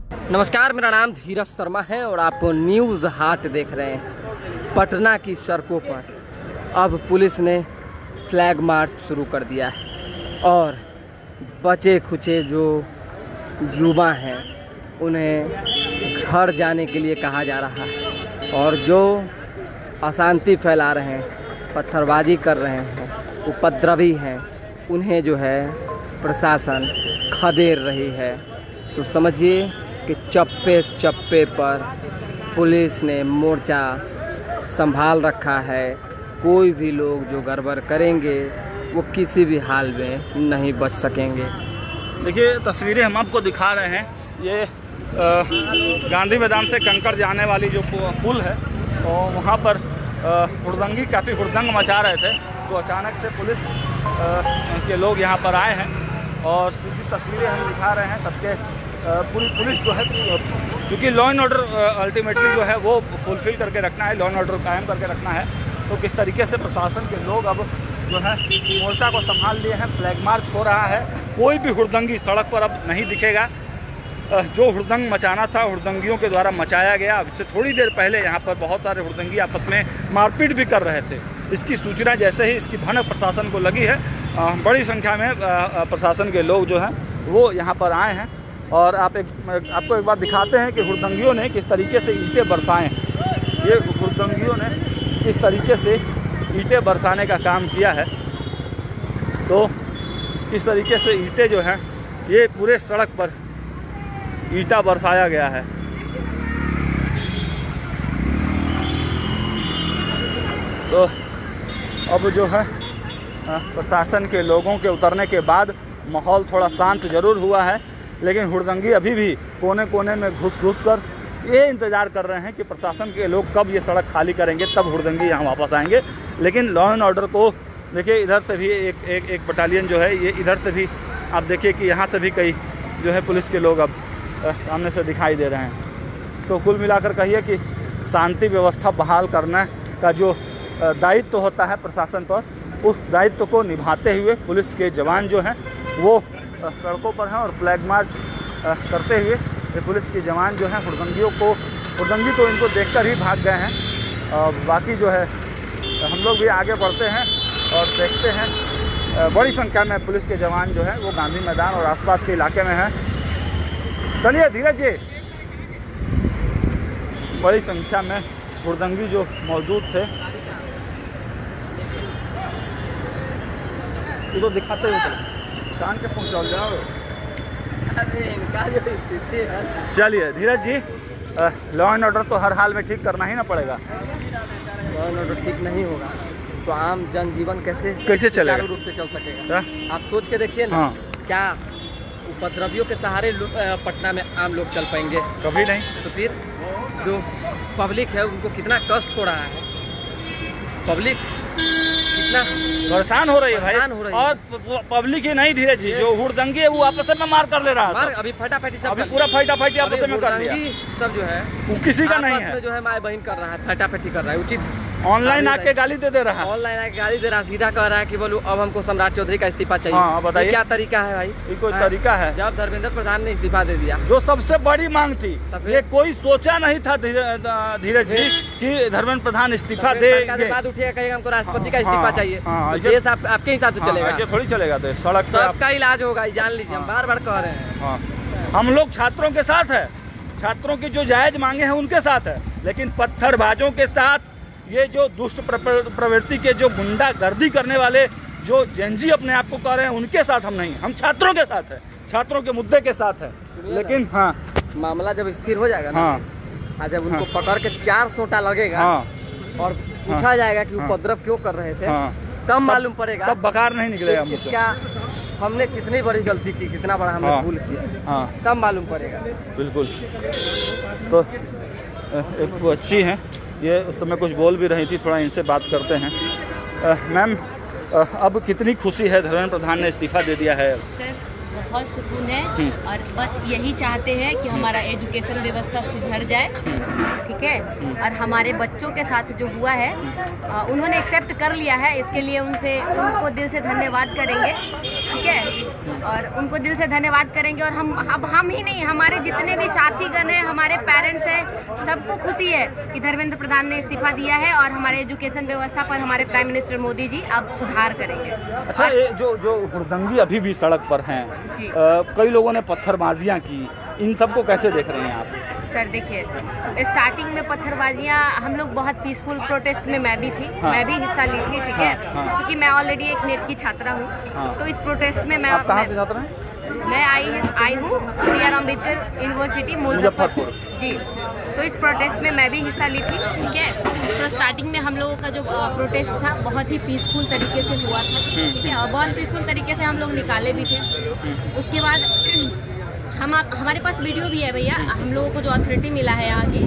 नमस्कार, मेरा नाम धीरज शर्मा है और आप न्यूज़ हाट देख रहे हैं। पटना की सड़कों पर अब पुलिस ने फ्लैग मार्च शुरू कर दिया है और बचे खुचे जो युवा हैं उन्हें घर जाने के लिए कहा जा रहा है और जो अशांति फैला रहे हैं, पत्थरबाजी कर रहे हैं, उपद्रवी हैं, उन्हें जो है प्रशासन खदेड़ रही है। तो समझिए कि चप्पे चप्पे पर पुलिस ने मोर्चा संभाल रखा है। कोई भी लोग जो गड़बड़ करेंगे वो किसी भी हाल में नहीं बच सकेंगे। देखिए तस्वीरें हम आपको दिखा रहे हैं। ये गांधी मैदान से कंकड़ जाने वाली जो पुल है और वहाँ पर हुड़दंगी काफ़ी हुड़दंग मचा रहे थे, तो अचानक से पुलिस के लोग यहाँ पर आए हैं और सीधी तस्वीरें हम दिखा रहे हैं। सबके पुलिस जो है, क्योंकि लॉ एंड ऑर्डर अल्टीमेटली जो है वो फुलफिल करके रखना है, लॉ एंड ऑर्डर कायम करके रखना है। तो किस तरीके से प्रशासन के लोग अब जो है मोर्चा को संभाल लिए हैं। फ्लैग मार्च हो रहा है, कोई भी हुड़दंगी सड़क पर अब नहीं दिखेगा। जो हुड़दंग मचाना था हुड़दंगियों के द्वारा मचाया गया। अब से थोड़ी देर पहले यहाँ पर बहुत सारे हुड़दंगी आपस में मारपीट भी कर रहे थे। इसकी सूचना जैसे ही इसकी भनक प्रशासन को लगी है, बड़ी संख्या में प्रशासन के लोग जो हैं वो यहाँ पर आए हैं और आपको एक बार दिखाते हैं कि हुड़दंगियों ने किस तरीके से ईंटें बरसाएँ। ये हुड़दंगियों ने किस तरीके से ईंटें बरसाने का काम किया है। तो इस तरीके से ईंटें जो हैं ये पूरे सड़क पर ईंटा बरसाया गया है। तो अब जो है प्रशासन के लोगों के उतरने के बाद माहौल थोड़ा शांत ज़रूर हुआ है, लेकिन हुड़दंगी अभी भी कोने कोने में घुस कर ये इंतज़ार कर रहे हैं कि प्रशासन के लोग कब ये सड़क खाली करेंगे, तब हुड़दंगी यहाँ वापस आएंगे। लेकिन लॉ एंड ऑर्डर को देखिए, इधर से भी एक बटालियन जो है ये इधर से भी आप देखिए कि यहाँ से भी कई जो है पुलिस के लोग अब सामने से दिखाई दे रहे हैं। तो कुल मिलाकर कहिए कि शांति व्यवस्था बहाल करने का जो दायित्व तो होता है प्रशासन पर, उस दायित्व को निभाते हुए पुलिस के जवान जो हैं वो सड़कों पर हैं और फ्लैग मार्च करते हुए ये पुलिस के जवान जो हैं हुड़दंगी तो इनको देखकर ही भाग गए हैं। और बाकी जो है हम लोग भी आगे बढ़ते हैं और देखते हैं। बड़ी संख्या में पुलिस के जवान जो है वो गांधी मैदान और आसपास के इलाके में हैं। चलिए धीरज जी, बड़ी संख्या में हुड़दंगी जो मौजूद थे तो दिखाते हुए कान के पहुँचा जाओ। चलिए धीरज जी, लॉ एंड ऑर्डर तो हर हाल में ठीक करना ही ना पड़ेगा। लॉ एंड ऑर्डर ठीक नहीं होगा तो आम जनजीवन कैसे चलेगा, रूप से चल सकेगा? आप सोच के देखिए ना। क्या उपद्रवियों के सहारे पटना में आम लोग चल पाएंगे? कभी नहीं। तो फिर जो पब्लिक है उनको कितना कष्ट हो रहा है, पब्लिक कितना परेशान हो रही है भाई। और पब्लिक ही नहीं धीरज जी, जो हुड़दंगी है वो आपस में मार कर ले रहा है। अभी फटाफटी सब, अभी पूरा फटाफटी आपस में कर दिया। सब जो है वो किसी का नहीं है, जो है माए बहन कर रहा है, फटाफटी कर रहा है। उचित ऑनलाइन आके गाली दे रहा है, ऑनलाइन आके गाली दे रहा है, सीधा कह रहा है कि बोलो अब हमको सम्राट चौधरी का इस्तीफा चाहिए। हाँ बताइए, क्या तरीका है भाई? ये कोई तरीका है? जब धर्मेंद्र प्रधान ने इस्तीफा दे दिया, जो सबसे बड़ी मांग थी, ये कोई सोचा नहीं था धीरज जी कि धर्मेंद्र प्रधान इस्तीफा दे बाद उठेगा कहेगा हमको राष्ट्रपति का इस्तीफा चाहिए। देश आपके हिसाब से चलेगा, ऐसे थोड़ी चलेगा। तो सड़क सबका इलाज होगा, जान लीजिए, हम बार बार कह रहे हैं। हम लोग छात्रों के साथ है, छात्रों की जो जायज मांगे हैं उनके साथ है, लेकिन पत्थरबाजों के साथ, ये जो दुष्ट प्रवृत्ति के जो गुंडागर्दी करने वाले जो जेनजी अपने आप को कह रहे हैं उनके साथ हम नहीं। हम छात्रों के साथ है, छात्रों के मुद्दे के साथ है। लेकिन मामला जब स्थिर हो जाएगा ना, जब उनको पकड़ के 4 सोटा लगेगा और पूछा जाएगा कि उपद्रव क्यों कर रहे थे, तब मालूम पड़ेगा, तब बकार नहीं निकलेगा इसका हमने कितनी बड़ी गलती की, कितना बड़ा हमने भूल किया, तब मालूम पड़ेगा। बिल्कुल। तो एक बच्ची हैं, ये उस समय कुछ बोल भी रही थी, थोड़ा इनसे बात करते हैं। मैम, अब कितनी खुशी है धर्मेंद्र प्रधान ने इस्तीफा दे दिया है? बहुत सुकून है और बस यही चाहते हैं कि हमारा एजुकेशन व्यवस्था सुधर जाए, ठीक है। और हमारे बच्चों के साथ जो हुआ है उन्होंने एक्सेप्ट कर लिया है, इसके लिए उनको दिल से धन्यवाद करेंगे, ठीक है। और उनको दिल से धन्यवाद करेंगे। और हम ही नहीं, हमारे जितने भी साथीगण हैं, हमारे पेरेंट्स हैं, सबको खुशी है कि धर्मेंद्र प्रधान ने इस्तीफा दिया है और हमारे एजुकेशन व्यवस्था पर हमारे प्राइम मिनिस्टर मोदी जी अब सुधार करेंगे। अच्छा, ये जो हुड़दंगी अभी भी सड़क पर हैं, कई लोगों ने पत्थरबाजियां की, इन सबको कैसे देख रहे हैं आप? सर देखिए, स्टार्टिंग में पत्थरबाजियां, हम लोग बहुत पीसफुल प्रोटेस्ट में मैं भी थी, मैं भी हिस्सा ली थी, ठीक है। क्योंकि मैं ऑलरेडी एक नेट की छात्रा हूँ, तो इस प्रोटेस्ट में मैं कहाँ से छात्रा हैं? मैं आई हूँ बी.आर. अम्बेडकर यूनिवर्सिटी मुजफ्फरपुर जी। तो इस प्रोटेस्ट में मैं भी हिस्सा ली थी, ठीक है। तो स्टार्टिंग में हम लोगों का जो प्रोटेस्ट था बहुत ही पीसफुल तरीके से हुआ था, ठीक है। और बहुत पीसफुल तरीके से हम लोग निकाले भी थे। उसके बाद हमारे पास वीडियो भी है भैया, हम लोगों को जो अथॉरिटी मिला है यहाँ की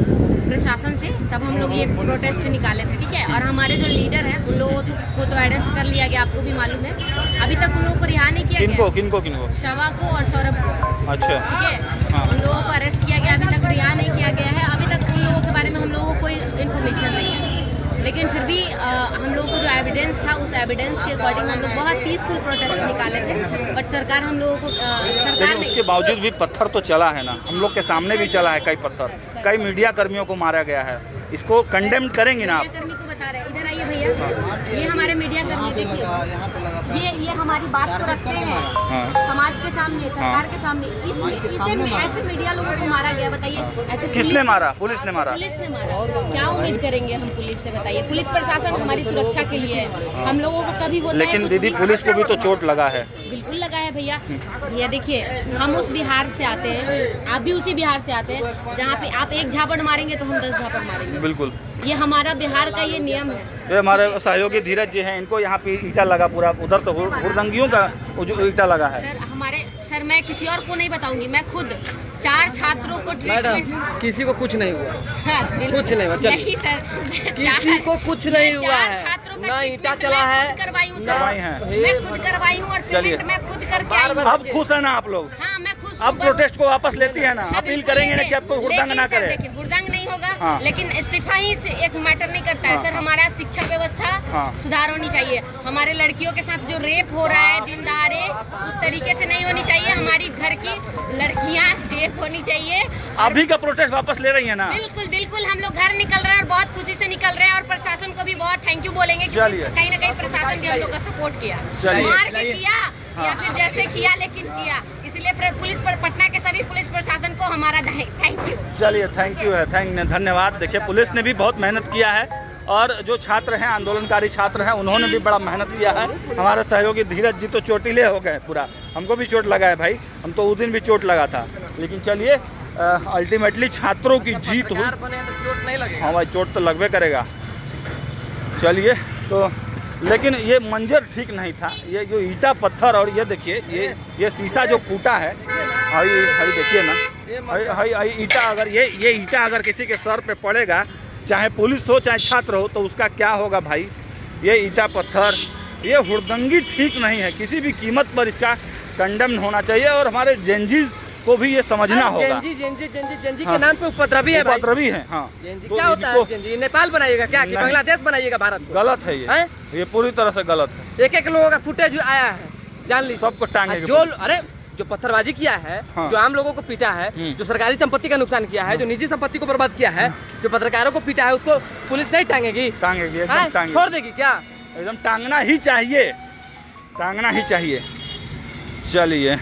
प्रशासन से, तब हम लोग ये प्रोटेस्ट निकाले थे, ठीक है। और हमारे जो लीडर हैं उन लोगों को तो अरेस्ट कर लिया गया, आपको भी मालूम है। अभी तक उन लोगों को रिहा नहीं किया गया। किनको? शवा को और सौरभ को। अच्छा, ठीक है। उन लोगों को अरेस्ट किया गया, अभी तक रिहा नहीं किया गया है। अभी तक उन लोगों के बारे में हम लोगों को कोई इन्फॉर्मेशन नहीं है, लेकिन फिर भी हम लोगों को जो एविडेंस था, उस एविडेंस के अकॉर्डिंग हम लोग बहुत पीसफुल प्रोटेस्ट निकाले थे। बट सरकार हम लोगों को सरकार ने, उसके बावजूद भी पत्थर तो चला है ना, हम लोग के सामने भी चला है कई पत्थर, कई मीडिया कर्मियों को मारा गया है। इसको कंडेम करेंगे ना आप? मीडिया कर्मी को बता रहे हैं, इधर आइए भैया, ये हमारे मीडिया कर्मी देखिए, ये हमारी बात को रखते हैं समाज के सामने, सरकार के सामने। ऐसे मीडिया लोगों को मारा गया, बताइए ऐसे किसने मारा? पुलिस ने मारा। पुलिस ने मारा। क्या उम्मीद करेंगे हम पुलिस से, बताइए। पुलिस प्रशासन हमारी सुरक्षा के लिए है, हम लोगों को कभी होता है। लेकिन दीदी, पुलिस को भी तो चोट लगा है। बिल्कुल लगा है भैया। भैया देखिए, हम उस बिहार से आते हैं, आप भी उसी बिहार से आते हैं, जहाँ पे आप एक झापड़ मारेंगे तो हम 10 झापड़ मारेंगे। बिल्कुल, ये हमारा बिहार का ये नियम है। ये हमारे सहयोगी धीरज जी हैं, इनको यहाँ पे ईटा लगा पूरा, उधर तो हुड़दंगियों का जो ईटा लगा है। सर मैं किसी और को नहीं बताऊंगी, मैं खुद 4 छात्रों को मैडम, किसी को कुछ नहीं हुआ। हाँ, कुछ नहीं हुआ, चलिए। नहीं सर, किसी को कुछ नहीं हुआ है, ना ईटा चला है, करवाई हूँ, मैं खुद करवाई हूँ और ट्रीटमेंट मैं खुद करके आई हूँ। अब खुश है ना आप लोग? हाँ, मैं खुश। अब प्रोटेस्ट को वापस लेती है ना? अपील करेंगे ना कि आपको हुड़दंग ना करे। देखिए, हुड़दंग नहीं होगा, लेकिन इस्तीफा ही से एक मैटर नहीं करता है सर। हमारा शिक्षा व्यवस्था सुधार होनी चाहिए। हमारे लड़कियों के साथ जो रेप हो रहा है दिन दहाड़े, उस तरीके से नहीं होनी चाहिए। हमारी घर की लड़कियां सेफ होनी चाहिए। अभी का प्रोटेस्ट वापस ले रही है ना? बिल्कुल बिल्कुल, हम लोग घर निकल रहे हैं और बहुत खुशी से निकल रहे हैं। और प्रशासन को भी बहुत थैंक यू बोलेंगे, क्योंकि कहीं ना कहीं प्रशासन भी हम लोग का सपोर्ट किया, मार के किया या फिर जैसे किया, लेकिन किया। इसलिए पुलिस पटना के सभी पुलिस प्रशासन को हमारा थैंक यू। चलिए, थैंक यू है, धन्यवाद। देखिए, पुलिस ने भी बहुत मेहनत किया है और जो छात्र हैं, आंदोलनकारी छात्र हैं, उन्होंने भी बड़ा मेहनत किया है। हमारे सहयोगी धीरज जी तो चोटिले हो गए पूरा, हमको भी चोट लगा है भाई, हम तो उस दिन भी चोट लगा था। लेकिन चलिए, अल्टीमेटली छात्रों की जीत हुई। चोट नहीं लगेगा। हाँ भाई, चोट तो लगभग करेगा। चलिए, तो लेकिन ये मंजर ठीक नहीं था। ये जो ईटा पत्थर और ये देखिए, ये शीशा जो फूटा है, हाई देखिए ना, हाई ईटा, अगर ये ईटा अगर किसी के सर पे पड़ेगा, चाहे पुलिस हो चाहे छात्र हो, तो उसका क्या होगा भाई। ये ईटा पत्थर, ये हुड़दंगी ठीक नहीं है, किसी भी कीमत पर इसका कंडेम होना चाहिए। और हमारे जेनजीज को भी ये समझना होगा। जेनजी के नाम पे उपद्रवी है, उपद्रवी है। हाँ, तो क्या होता है जेनजी? नेपाल बनाइएगा क्या, कि बांग्लादेश बनाइएगा भारत को? गलत है ये पूरी तरह से गलत है। एक लोगों का फुटेज आया है, जान लीजिए, सबको टांगेंगे। जो पत्थरबाजी किया है, जो आम लोगों को पीटा है, जो सरकारी संपत्ति का नुकसान किया है, जो निजी संपत्ति को बर्बाद किया है, जो पत्रकारों को पीटा है, उसको पुलिस नहीं टांगेगी? टांगेगी, एकदम टांगेगी। छोड़ देगी क्या? एकदम टांगना ही चाहिए, टांगना ही चाहिए। चलिए,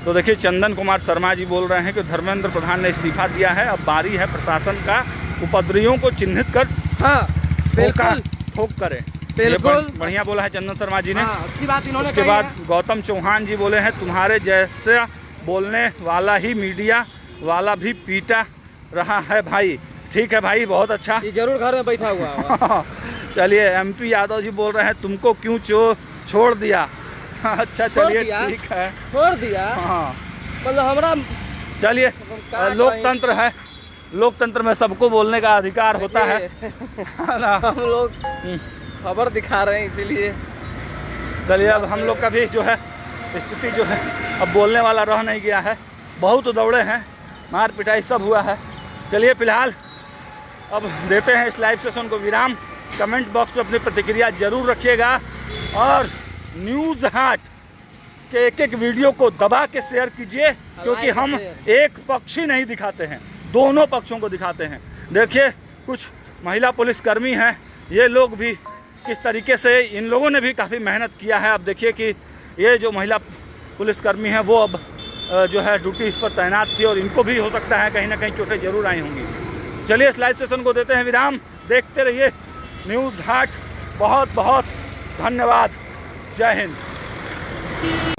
तो देखिए, चंदन कुमार शर्मा जी बोल रहे हैं कि धर्मेंद्र प्रधान ने इस्तीफा दिया है, अब बारी है प्रशासन का उपद्रवियों को चिन्हित कर ठोक करे। बिल्कुल बढ़िया बोला है चंदन शर्मा जी ने। अच्छी बात इन्होंने उसके बाद गौतम चौहान जी बोले हैं, तुम्हारे जैसे बोलने वाला ही मीडिया वाला भी पीटा रहा है भाई। ठीक है भाई, बहुत अच्छा, जरूर घर में बैठा हुआ। चलिए, MP यादव जी बोल रहे हैं, तुमको क्यों छोड़ दिया? अच्छा, चलिए, ठीक है, छोड़ दिया। हाँ, मतलब हमारा, चलिए, लोकतंत्र है, लोकतंत्र में सबको बोलने का अधिकार होता है ना। हम लोग खबर दिखा रहे हैं इसीलिए। चलिए, अब हम लोग का भी जो है स्थिति जो है अब बोलने वाला रह नहीं गया है। बहुत दौड़े हैं, मार पिटाई सब हुआ है। चलिए फिलहाल अब देते हैं इस लाइव सेशन को विराम। कमेंट बॉक्स में अपनी प्रतिक्रिया जरूर रखिएगा और न्यूज़ हाट के एक एक वीडियो को दबा के शेयर कीजिए, क्योंकि हम एक पक्ष ही नहीं दिखाते हैं, दोनों पक्षों को दिखाते हैं। देखिए कुछ महिला पुलिसकर्मी हैं, ये लोग भी किस तरीके से, इन लोगों ने भी काफ़ी मेहनत किया है। अब देखिए कि ये जो महिला पुलिसकर्मी हैं वो अब जो है ड्यूटी पर तैनात थी और इनको भी हो सकता है कहीं ना कहीं चोटें जरूर आई होंगी। चलिए इस लाइव सेशन को देते हैं विराम, देखते रहिए न्यूज़ हाट। बहुत बहुत धन्यवाद। जय हिंद।